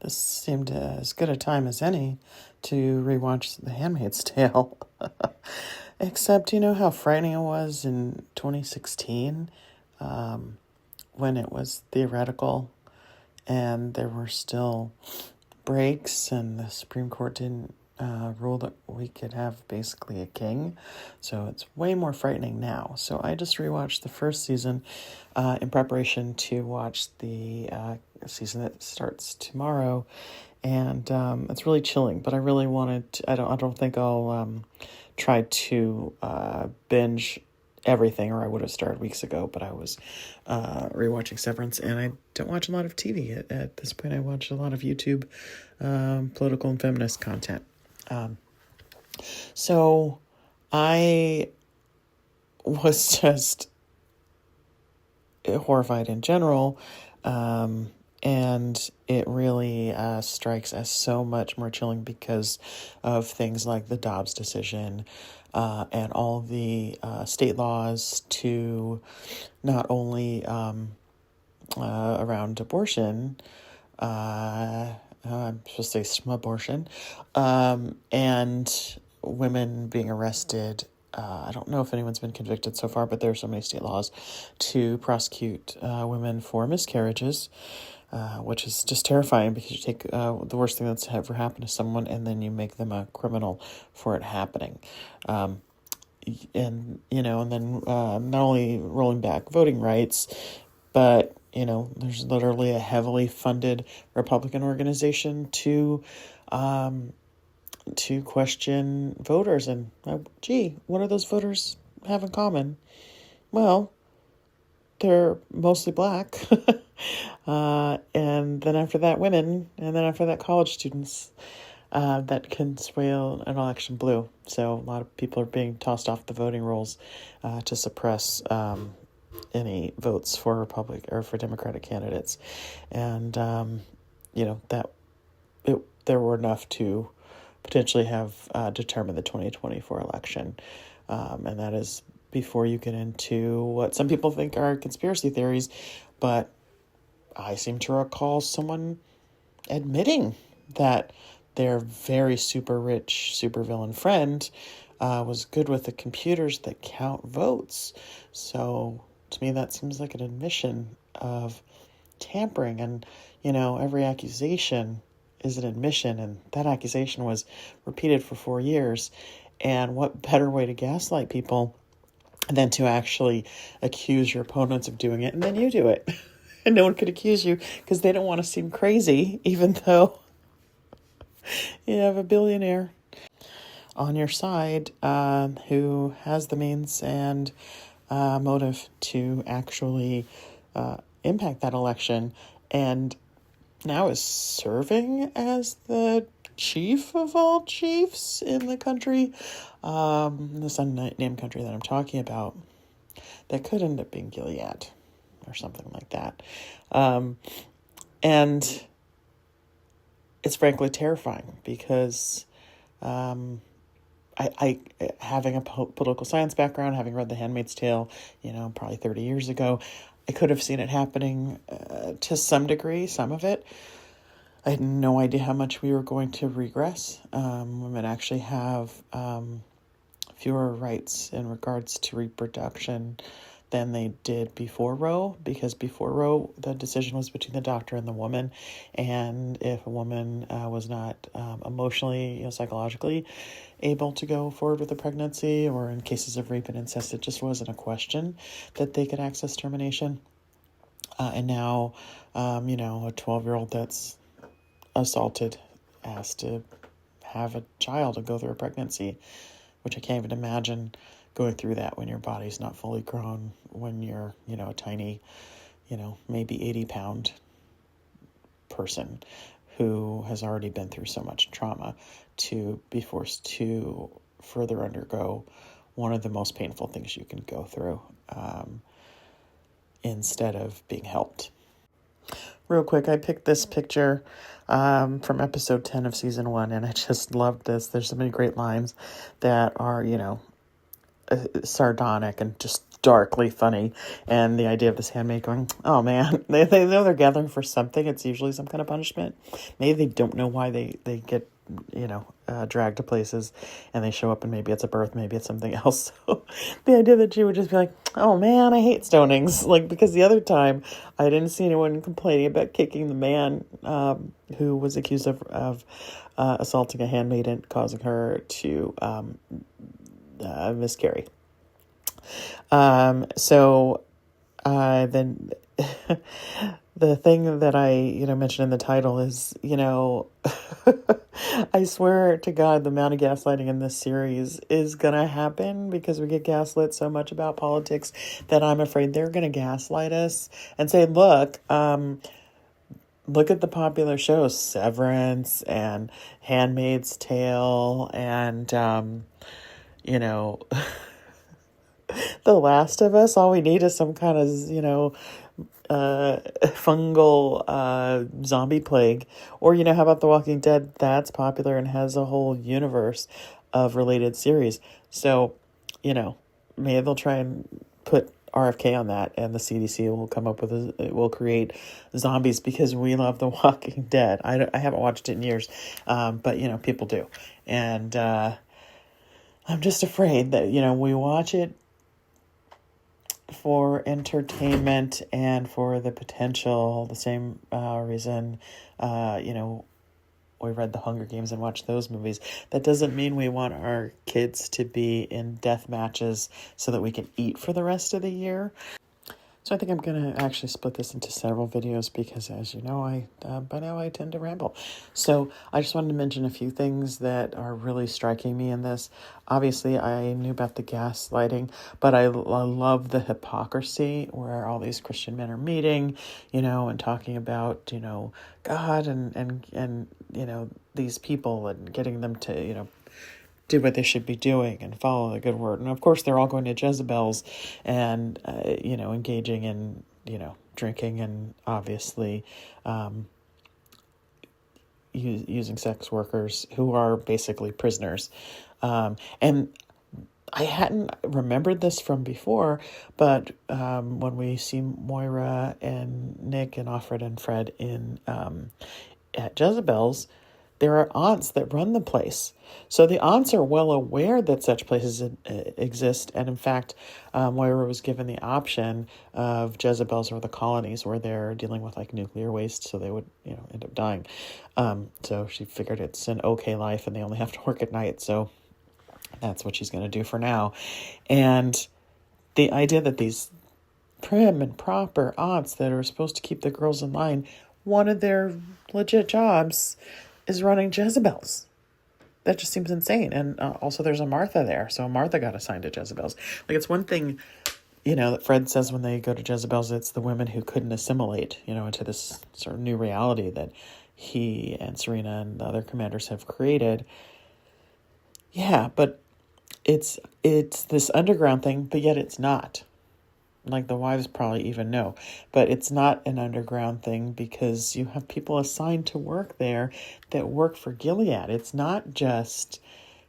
This seemed as good a time as any to rewatch The Handmaid's Tale. Except, you know how frightening it was in 2016 when it was theoretical and there were still breaks and the Supreme Court didn't rule that we could have basically a king. So it's way more frightening now. So I just rewatched the first season in preparation to watch the season that starts tomorrow. And it's really chilling, but I really wanted to, I don't think I'll try to binge everything, or I would have started weeks ago, but I was rewatching Severance, and I don't watch a lot of TV at this point. I watch a lot of YouTube political and feminist content. So I was just horrified in general, and it really strikes as so much more chilling because of things like the Dobbs decision and all the state laws to not only around abortion, I'm supposed to say abortion, and women being arrested. I don't know if anyone's been convicted so far, but there are so many state laws to prosecute women for miscarriages, which is just terrifying because you take the worst thing that's ever happened to someone and then you make them a criminal for it happening. And then not only rolling back voting rights, but, there's literally a heavily funded Republican organization to question voters. And, what do those voters have in common? Well, they're mostly black. And then after that, women. And then after that, college students that can sway an election blue. So a lot of people are being tossed off the voting rolls to suppress any votes for Republican or for Democratic candidates. And, there were enough to potentially have determined the 2024 election. And that is before you get into what some people think are conspiracy theories. But I seem to recall someone admitting that their very super rich supervillain friend was good with the computers that count votes. So to me, that seems like an admission of tampering. And, every accusation is an admission. And that accusation was repeated for 4 years. And what better way to gaslight people than to actually accuse your opponents of doing it and then you do it. And no one could accuse you because they don't want to seem crazy, even though you have a billionaire on your side who has the means and motive to actually impact that election, and now is serving as the chief of all chiefs in the country, this unnamed country that I'm talking about, that could end up being Gilead or something like that. And it's frankly terrifying because I having a political science background, having read The Handmaid's Tale, probably 30 years ago, I could have seen it happening to some degree, some of it. I had no idea how much we were going to regress. Women actually have fewer rights in regards to reproduction than they did before Roe, because before Roe, the decision was between the doctor and the woman. And if a woman was not emotionally, psychologically able to go forward with a pregnancy, or in cases of rape and incest, it just wasn't a question that they could access termination. And now, a 12-year-old that's assaulted has to have a child and go through a pregnancy, which I can't even imagine going through that when your body's not fully grown, when you're, a tiny, maybe 80-pound person who has already been through so much trauma, to be forced to further undergo one of the most painful things you can go through instead of being helped. Real quick, I picked this picture from episode 10 of season 1, and I just loved this. There's so many great lines that are, sardonic and just darkly funny. And the idea of this handmaid going, oh man, they know they're gathering for something. It's usually some kind of punishment. Maybe they don't know why they get, dragged to places and they show up and maybe it's a birth, maybe it's something else. So the idea that she would just be like, oh man, I hate stonings. Like, because the other time I didn't see anyone complaining about kicking the man who was accused of assaulting a handmaid and causing her to miscarry. Then the thing that I, mentioned in the title is, I swear to God, the amount of gaslighting in this series is going to happen because we get gaslit so much about politics that I'm afraid they're going to gaslight us and say, look at the popular shows, Severance and Handmaid's Tale and, The Last of Us. All we need is some kind of, fungal zombie plague. Or, how about The Walking Dead? That's popular and has a whole universe of related series. So, maybe they'll try and put RFK on that, and the CDC will come up with will create zombies because we love The Walking Dead. I haven't watched it in years, but people do, and I'm just afraid that we watch it for entertainment and for the potential, the same reason, we read The Hunger Games and watched those movies. That doesn't mean we want our kids to be in death matches so that we can eat for the rest of the year. So I think I'm going to actually split this into several videos because, as you know, by now I tend to ramble. So I just wanted to mention a few things that are really striking me in this. Obviously, I knew about the gaslighting, but I love the hypocrisy where all these Christian men are meeting, and talking about, God and these people and getting them to, do what they should be doing and follow the good word. And of course, they're all going to Jezebel's and, engaging in, drinking and obviously using sex workers who are basically prisoners. And I hadn't remembered this from before, but when we see Moira and Nick and Offred and Fred at Jezebel's, there are aunts that run the place. So the aunts are well aware that such places exist. And in fact, Moira was given the option of Jezebel's or the colonies where they're dealing with like nuclear waste. So they would, end up dying. So she figured it's an okay life and they only have to work at night. So that's what she's going to do for now. And the idea that these prim and proper aunts that are supposed to keep the girls in line, one of their legit jobs is running Jezebel's. That just seems insane. And also there's a Martha there. So Martha got assigned to Jezebel's. Like, it's one thing, that Fred says when they go to Jezebel's, it's the women who couldn't assimilate, into this sort of new reality that he and Serena and the other commanders have created. Yeah, but it's this underground thing, but yet it's not. Like, the wives probably even know, but it's not an underground thing because you have people assigned to work there that work for Gilead. It's not just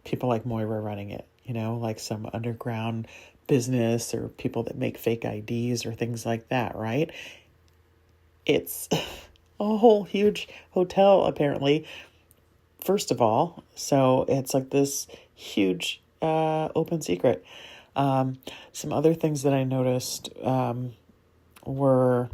people like Moira running it, like some underground business or people that make fake IDs or things like that, right? It's a whole huge hotel, apparently, first of all. So it's like this huge open secret. Some other things that I noticed were,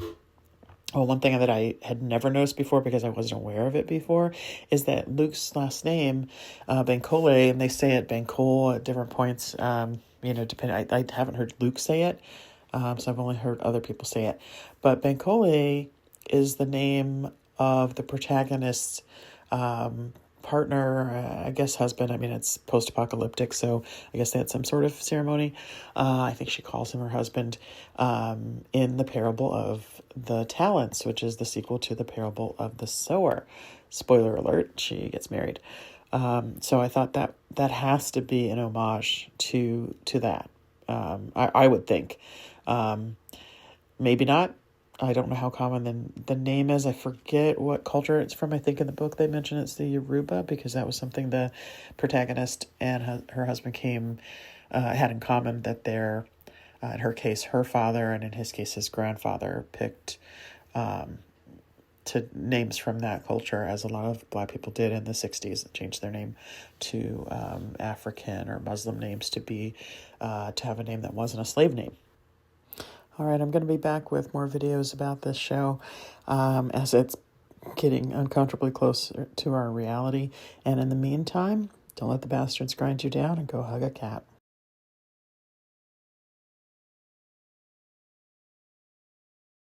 one thing that I had never noticed before because I wasn't aware of it before, is that Luke's last name, Bankole, and they say it Bankole at different points, depending. I haven't heard Luke say it, so I've only heard other people say it. But Bankole is the name of the protagonist's partner, I guess husband. I mean, it's post-apocalyptic, so I guess they had some sort of ceremony. I think she calls him her husband in the parable of the talents, which is the sequel to the parable of the sower. Spoiler alert, she gets married. So I thought that has to be an homage to that. I would think. Maybe not. I don't know how common the name is. I forget what culture it's from. I think in the book they mention it's the Yoruba because that was something the protagonist and her husband had in common, that their in her case, her father, and in his case, his grandfather picked to names from that culture, as a lot of Black people did in the 60s, changed their name to African or Muslim names to have a name that wasn't a slave name. All right, I'm going to be back with more videos about this show as it's getting uncomfortably closer to our reality. And in the meantime, don't let the bastards grind you down, and go hug a cat.